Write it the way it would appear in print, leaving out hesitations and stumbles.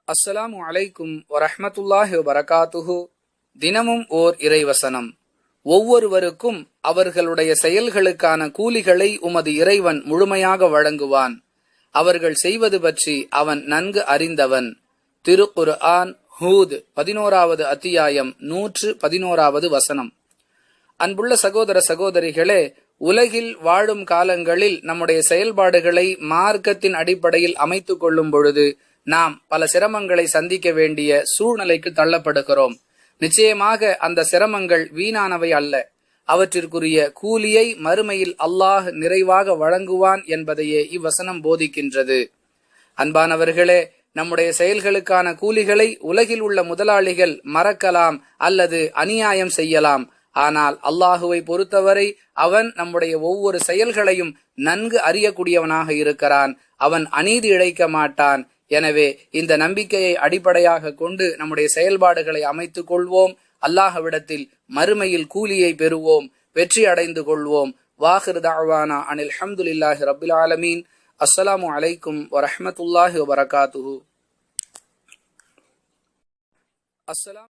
அஸ்ஸலாமு அலைக்கும் வரஹ்மத்துல்லாஹி வபரகாத்துஹு. தினமும் ஓர் இறைவசனம். ஒவ்வொருவருக்கும் அவர்களுடைய செயல்களுக்கான கூலிகளை உமது இறைவன் முழுமையாக வழங்குவான். அவர்கள் செய்வது பற்றி அவன் நன்கு அறிந்தவன். திருக்குர்ஆன் ஹூத் 11வது அத்தியாயம் 111வது வசனம். அன்புள்ள சகோதர சகோதரிகளே, உலகில் வாழும் காலங்களில் நம்முடைய செயல்பாடுகளை மார்க்கத்தின் அடிப்படையில் அமைத்துக் கொள்ளும் பொழுது நாம் பல சிரமங்களை சந்திக்க வேண்டிய சூழ்நிலைக்கு தள்ளப்படுகிறோம். நிச்சயமாக அந்த சிரமங்கள் வீணானவை அல்ல. அவற்றிற்குரிய கூலியை மறுமையில் அல்லாஹ் நிறைவாக வழங்குவான் என்பதையே இவ்வசனம் போதிக்கின்றது. அன்பானவர்களே, நம்முடைய செயல்களுக்கான கூலிகளை உலகில் உள்ள முதலாளிகள் மறக்கலாம் அல்லது அநியாயம் செய்யலாம். ஆனால் அல்லாஹுவை பொறுத்தவரை அவன் நம்முடைய ஒவ்வொரு செயல்களையும் நன்கு அறியக்கூடியவனாக இருக்கிறான். அவன் அநீதி இழைக்க மாட்டான். எனவே இந்த நம்பிக்கையை அடிப்படையாக கொண்டு நம்முடைய செயல்பாடுகளை அமைத்துக் கொள்வோம். அல்லாஹ்விடத்தில் மறுமையில் கூலியை பெறுவோம், வெற்றி அடைந்து கொள்வோம். வாஹிர் தஅவானா அனில் ஹம்துலில்லாஹி ரப்பில் ஆலமீன். அஸ்ஸலாமு அலைக்கும் வரஹ்மத்துல்லாஹி வபரகாத்துஹு.